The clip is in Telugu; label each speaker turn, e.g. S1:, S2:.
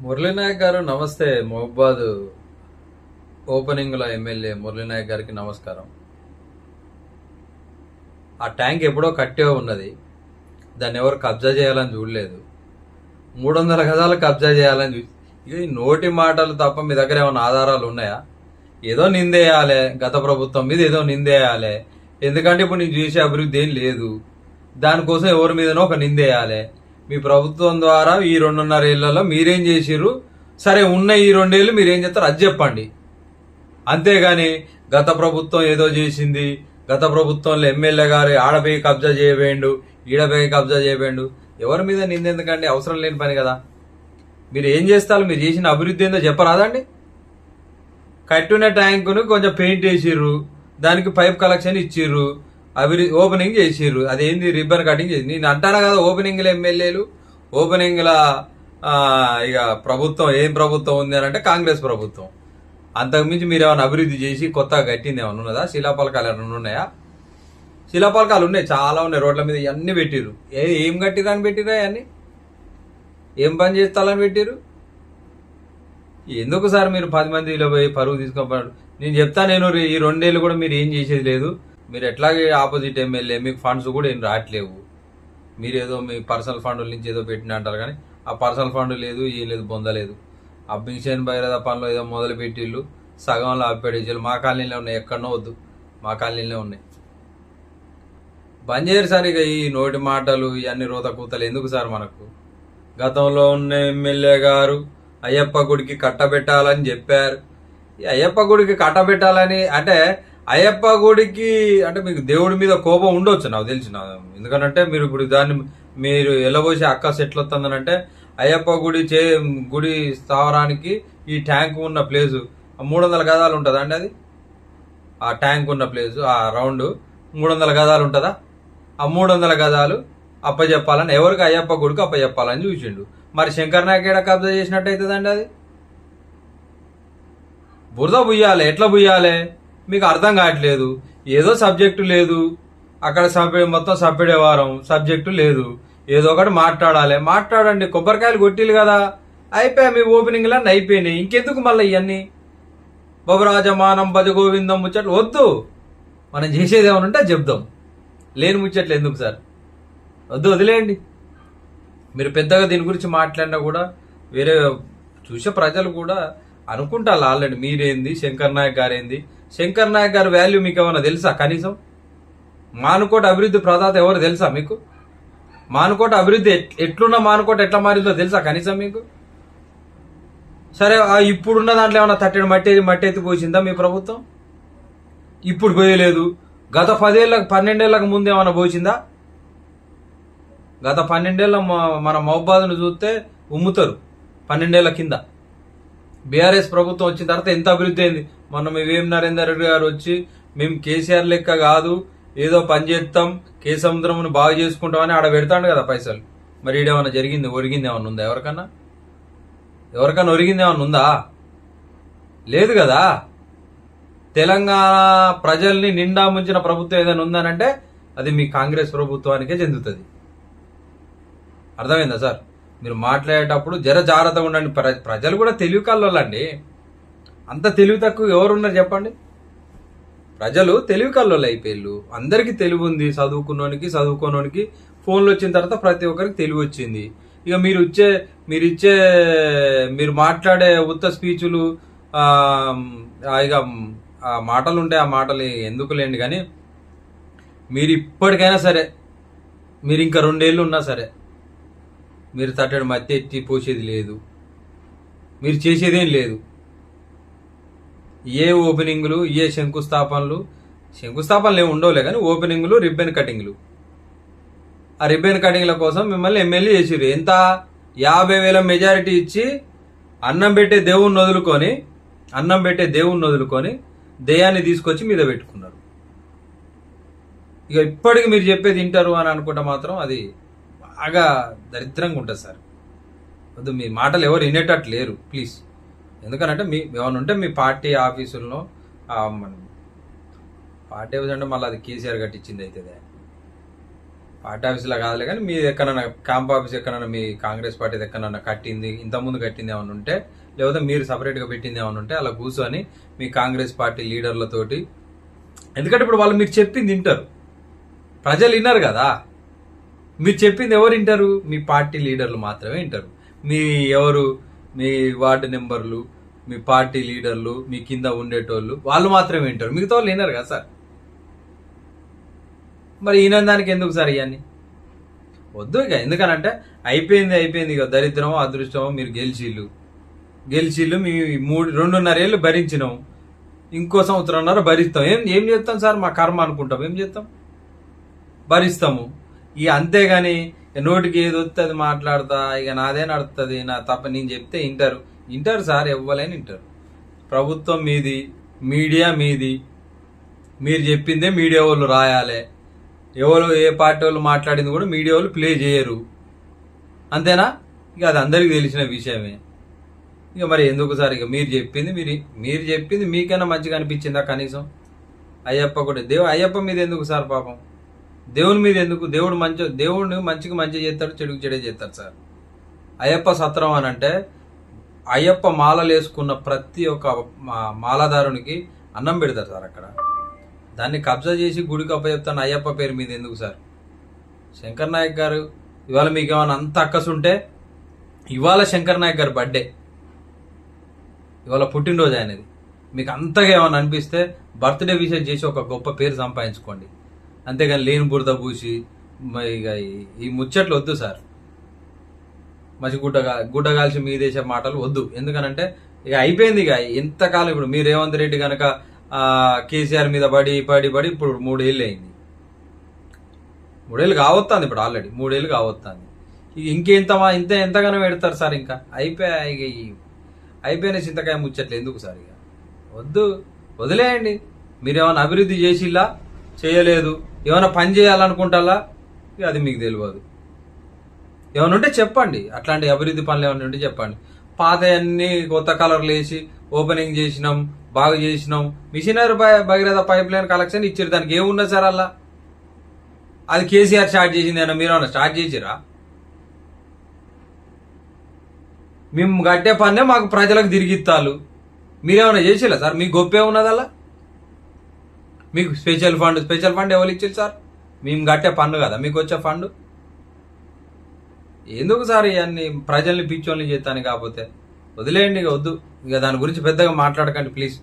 S1: మురళీనాయక్ గారు నమస్తే. మహబాద్ ఓపెనింగ్ లో ఎమ్మెల్యే మురళీనాయక్ గారికి నమస్కారం. ఆ ట్యాంక్ ఎప్పుడో కట్టే ఉన్నది, దాన్ని ఎవరు కబ్జా చేయాలని చూడలేదు. 300 గజాలు కబ్జా చేయాలని ఇక ఈ నోటి మాటలు తప్ప మీ దగ్గర ఏమైనా ఆధారాలు ఉన్నాయా? ఏదో నిందేయాలి, గత ప్రభుత్వం మీద ఏదో నిందేయాలి. ఎందుకంటే ఇప్పుడు నేను చేసే అభివృద్ధి ఏం లేదు, దానికోసం ఎవరి మీదనో ఒక నిందేయాలి. మీ ప్రభుత్వం ద్వారా ఈ 2.5 ఏళ్లలో మీరేం చేసిర్రు, సరే ఉన్న ఈ 2 ఏళ్ళు మీరేం చేస్తారు అది చెప్పండి. అంతేగాని గత ప్రభుత్వం ఏదో చేసింది, గత ప్రభుత్వంలో ఎమ్మెల్యే గారు ఆడపోయి కబ్జా చేయబోయిండు, ఈడపోయి కబ్జా చేయబోయిండు, ఎవరి మీద నిందెందుకండి? అవసరం లేని పని కదా. మీరు ఏం చేస్తారు, మీరు చేసిన అభివృద్ధి ఏందో చెప్పరాదండి. కట్టున్న ట్యాంకును కొంచెం పెయింట్ వేసిర్రు, దానికి పైప్ కలెక్షన్ ఇచ్చిర్రు, ఓపెనింగ్ చేసిర్రు. అదేంది రిబ్బన్ కటింగ్ చేసి నేను అంటానా కదా. ఓపెనింగ్ల ఎమ్మెల్యేలు, ఓపెనింగ్ల ఇక ప్రభుత్వం ఏం ప్రభుత్వం ఉంది అని అంటే కాంగ్రెస్ ప్రభుత్వం. అంతకుమించి మీరు ఏమైనా అభివృద్ధి చేసి కొత్తగా కట్టింది ఏమైనా ఉన్నదా? శిలాపలకాలు ఏమైనా ఉన్నాయా? శిలాపలకాలు ఉన్నాయి, చాలా ఉన్నాయి. రోడ్ల మీద ఇవన్నీ పెట్టిర్రు. ఏం కట్టిరా అని పెట్టిరా? అవన్నీ ఏం పని చేస్తారని పెట్టిర్రు? ఎందుకు సార్ మీరు 10 మందిలో పోయి పరువు తీసుకోబడు? నేను చెప్తా, నేను ఈ 2 ఏళ్ళు కూడా మీరు ఏం చేసేది లేదు. మీరు ఎట్లాగే ఆపోజిట్ ఎమ్మెల్యే, మీకు ఫండ్స్ కూడా ఏం రావట్లేవు. మీరు ఏదో మీ పర్సనల్ ఫండ్ నుంచి ఏదో పెట్టిన అంటారు, కానీ ఆ పర్సనల్ ఫండ్ లేదు, ఏం లేదు, పొందలేదు. ఆ మిషన్ భైరథ పనులు ఏదో మొదలు పెట్టిళ్ళు, సగంలో ఆపేటేళ్ళు. మా కాలనీలో ఉన్నాయి, ఎక్కడనో వద్దు, మా కాలనీలో ఉన్నాయి. బంద్ చేయరు సార్ ఇక ఈ నోటి మాటలు, ఇవన్నీ రోత కూతలు ఎందుకు సార్ మనకు? గతంలో ఉన్న ఎమ్మెల్యే గారు అయ్యప్ప గుడికి కట్టబెట్టాలని చెప్పారు. ఈ అయ్యప్ప గుడికి కట్టబెట్టాలని అంటే అయ్యప్ప గుడికి అంటే మీకు దేవుడి మీద కోపం ఉండొచ్చు, నాకు తెలిసిన. ఎందుకంటే మీరు ఇప్పుడు దాన్ని మీరు ఎల్లబోసి అక్క సెట్లు వస్తుందనంటే అయ్యప్ప గుడి స్థావరానికి ఈ ట్యాంక్ ఉన్న ప్లేసు 300 గజాలు ఉంటుందా అండి? అది ఆ ట్యాంక్ ఉన్న ప్లేసు ఆ రౌండ్ 300 గజాలు ఉంటుందా? ఆ 300 గజాలు అప్పచెప్పాలని, ఎవరికి? అయ్యప్ప గుడికి అప్పచెప్పాలని చూసిండు. మరి శంకర్ నాయక్ ఏడ కబ్జా చేసినట్టు అవుతుందండి? అది బురద బుయ్యాలి, ఎట్లా బుయ్యాలి మీకు అర్థం కావట్లేదు. ఏదో సబ్జెక్టు లేదు అక్కడ, మొత్తం సప్పిడే వారం సబ్జెక్టు లేదు. ఏదో ఒకటి మాట్లాడండి. కొబ్బరికాయలు కొట్టిలు కదా, అయిపోయా మీ ఓపెనింగ్లు అన్నీ అయిపోయినాయి. ఇంకెందుకు మళ్ళీ ఇవన్నీ బొబరాజమానం భజగోవిందం ముచ్చట్లు వద్దు. మనం చేసేది ఏమైనా ఉంటే చెప్దాం, లేని ముచ్చట్లు ఎందుకు సార్? వద్దు, వదిలేయండి. మీరు పెద్దగా దీని గురించి మాట్లాడినా కూడా వేరే చూసే ప్రజలు కూడా అనుకుంటారు ఆల్రెడీ మీరేంది, శంకర్ నాయక్ గారు ఏంది. శంకర్ నాయక్ గారి వాల్యూ మీకు ఏమైనా తెలుసా? కనీసం మానుకోట అభివృద్ధి ప్రదాత ఎవరు తెలుసా మీకు? మానుకోట అభివృద్ధి ఎట్లున్న మానుకోట ఎట్లా మారిందో తెలుసా కనీసం మీకు? సరే, ఇప్పుడున్న దాంట్లో ఏమైనా తట్టడి మట్టి ఎత్తి పోసిందా మీ ప్రభుత్వం? ఇప్పుడు పోయలేదు. గత 12 ఏళ్ళకు ముందు ఏమైనా పోసిందా? గత 12 ఏళ్ళ మన మహబాద్ను చూస్తే ఉమ్ముతారు. 12 ఏళ్ల కింద బీఆర్ఎస్ ప్రభుత్వం వచ్చిన తర్వాత ఎంత అభివృద్ధి అయింది. మొన్న మీ వేం నరేందర్ రెడ్డి గారు వచ్చి మేము కేసీఆర్ లెక్క కాదు, ఏదో పని చేస్తాం, కేసముద్రమును బాగు చేసుకుంటామని ఆడ పెడతాడు కదా పైసలు. మరి ఈడేమన్నా జరిగింది, ఒరిగింది ఏమన్నా ఉందా? ఎవరికన్నా ఒరిగింది ఏమన్నా ఉందా? లేదు కదా. తెలంగాణ ప్రజల్ని నిండా ముంచిన ప్రభుత్వం ఏదైనా ఉందనంటే అది మీ కాంగ్రెస్ ప్రభుత్వానికే చెందుతుంది. అర్థమైందా సార్? మీరు మాట్లాడేటప్పుడు జాగ్రత్తగా ఉండండి. ప్రజలు కూడా తెలివి కల్లోళ్ళండి. అంత తెలివి తక్కువ ఎవరున్నారు చెప్పండి? ప్రజలు తెలివి కల్లోళ్ళు అయిపోయారు. అందరికీ తెలివి ఉంది, చదువుకోనోనికి ఫోన్లు వచ్చిన తర్వాత ప్రతి ఒక్కరికి తెలివి వచ్చింది. ఇక మీరు మాట్లాడే ఉత్త స్పీచులు, ఇక ఆ మాటలు ఉంటే ఆ మాటలు ఎందుకు లేండి. కానీ మీరు ఇప్పటికైనా సరే, మీరు ఇంకా 2 ఏళ్ళు ఉన్నా సరే, మీరు తట్టడి మధ్య ఎత్తి పోసేది లేదు, మీరు చేసేదేం లేదు. ఏ ఓపెనింగ్లు, ఏ శంకుస్థాపనలు ఏమి ఉండవులే, కానీ ఓపెనింగ్లు, రిబ్బన్ కటింగ్లు. ఆ రిబ్బన్ కటింగ్ల కోసం మిమ్మల్ని ఎమ్మెల్యే చేసిరు. ఎంత? 50,000 మెజారిటీ ఇచ్చి అన్నం పెట్టే దేవుణ్ణి వదులుకొని దెయ్యాన్ని తీసుకొచ్చి మీద పెట్టుకున్నారు. ఇక ఇప్పటికి మీరు చెప్పేది వింటారు అని అనుకుంటే మాత్రం అది బాగా దరిద్రంగా ఉంటుంది సార్. వద్దు, మీ మాటలు ఎవరు వినేటట్టు లేరు ప్లీజ్. ఎందుకనంటే ఏమైనా ఉంటే మీ పార్టీ ఆఫీసుల్లో, పార్టీ ఆఫీస్ అంటే మళ్ళీ అది కేసీఆర్ కట్టించింది అవుతుంది. పార్టీ ఆఫీసులో కాదులే కానీ మీ ఎక్కడన్నా క్యాంప్ ఆఫీస్ ఎక్కడన్నా మీ కాంగ్రెస్ పార్టీ ఎక్కడన్నా కట్టింది ఇంతకుముందు కట్టింది ఏమైనా ఉంటే లేకపోతే మీరు సపరేట్గా పెట్టింది ఏమైనా ఉంటే అలా కూర్చొని మీ కాంగ్రెస్ పార్టీ లీడర్లతోటి, ఎందుకంటే ఇప్పుడు వాళ్ళు మీరు చెప్పింది వింటారు, ప్రజలు విన్నారు కదా. మీరు చెప్పింది ఎవరు వింటారు? మీ పార్టీ లీడర్లు మాత్రమే వింటారు. మీ వార్డు మెంబర్లు, మీ పార్టీ లీడర్లు, మీ కింద ఉండేటోళ్ళు వాళ్ళు మాత్రమే వింటారు, మిగతా వాళ్ళు విన్నారు కదా సార్. మరి ఈయన దానికి ఎందుకు సార్ ఇవన్నీ వద్దు ఇక. ఎందుకనంటే అయిపోయింది ఇక. దరిద్రమో అదృష్టమో మీరు గెలిచిళ్ళు మీ 2.5 ఏళ్ళు భరించినాం, ఇంకో 1.5 సంవత్సరం భరిస్తాం. ఏం చేస్తాం సార్? మా కర్మ అనుకుంటాం. ఏం చేస్తాం? భరిస్తాము ఇక, అంతేగాని నోటికి ఏది వస్తుంది మాట్లాడతా ఇక నాదే నడుస్తుంది, నా తప్ప నేను చెప్తే వింటారు సార్, ఎవ్వలేని వింటారు. ప్రభుత్వం మీది, మీడియా మీది, మీరు చెప్పిందే మీడియా వాళ్ళు రాయాలి. ఎవరు ఏ పార్టీ వాళ్ళు మాట్లాడింది కూడా మీడియా వాళ్ళు ప్లే చేయరు, అంతేనా? ఇక అది అందరికీ తెలిసిన విషయమే. ఇక మరి ఎందుకు సార్? ఇక మీరు చెప్పింది మీకైనా మంచిగా అనిపించిందా కనీసం? అయ్యప్ప కూడా అయ్యప్ప మీద ఎందుకు సార్? పాపం దేవుని మీద ఎందుకు? దేవుడిని మంచిగా మంచి చేస్తాడు, చెడుకు చెడే చేస్తాడు సార్. అయ్యప్ప సత్రం అని అంటే అయ్యప్ప మాలలు వేసుకున్న ప్రతి ఒక్క మాలదారునికి అన్నం పెడతారు సార్ అక్కడ. దాన్ని కబ్జా చేసి గుడికి అప్పచెప్తాను అయ్యప్ప పేరు మీద ఎందుకు సార్? శంకర్ నాయక్ గారు ఇవాళ మీకు ఏమైనా అంత అక్కసుంటే, ఇవాళ శంకర్ నాయక్ గారు బర్త్డే, ఇవాళ పుట్టినరోజు ఆయనది, మీకు అంతగా ఏమైనా అనిపిస్తే బర్త్డే విషయం చేసి ఒక గొప్ప పేరు సంపాదించుకోండి, అంతేగాని లేని బురద పూసి ఇక ఈ ముచ్చట్లు వద్దు సార్. మంచి గుడ్డ కాల్చి మీ దేశ మాటలు వద్దు. ఎందుకనంటే ఇక అయిపోయింది. ఇక ఎంతకాలం ఇప్పుడు మీ రేవంత్ రెడ్డి కనుక కేసీఆర్ మీద పడి ఇప్పుడు 3 ఏళ్ళు అయింది. 3 ఏళ్ళు కావస్తుంది ఇప్పుడు, ఆల్రెడీ 3 ఏళ్ళు కావస్తుంది. ఇక ఎంతగానో పెడతారు సార్? ఇంకా అయిపోయిన చింతకాయ ముచ్చట్లు ఎందుకు సార్? ఇక వద్దు, వదిలేయండి. మీరేమైనా అభివృద్ధి చేసిల్లా? చేయలేదు. ఏమైనా పని చేయాలనుకుంటారా? ఇక అది మీకు తెలియదు. ఏమైనా ఉంటే చెప్పండి, అట్లాంటి అభివృద్ధి పనులు ఏమైనా ఉంటే చెప్పండి. పాత అన్ని కొత్త కలర్లు వేసి ఓపెనింగ్ చేసినాం, బాగా చేసినాం. మిషనరీ భగీరథ పైప్ లైన్ కలెక్షన్ ఇచ్చారు, దానికి ఏమున్నది సార్ అలా? అది కేసీఆర్ స్టార్ట్ చేసింది అయినా మీరేమన్నా స్టార్ట్ చేసిరా? మేము కట్టే పన్నే మాకు ప్రజలకు తిరిగిత్తాలు, మీరేమైనా చేసిరా సార్? మీకు గొప్పే ఉన్నది అలా? మీకు స్పెషల్ ఫండ్ ఎవరు ఇచ్చారు సార్? మేము కట్టే పన్ను కదా మీకు వచ్చే ఫండ్. ఎందుకు సార్ ఇవన్నీ ప్రజల్ని పిచ్చోళ్ళని చేస్తాను? కాకపోతే వదిలేయండి, ఇక వద్దు. ఇక దాని గురించి పెద్దగా మాట్లాడకండి ప్లీజ్.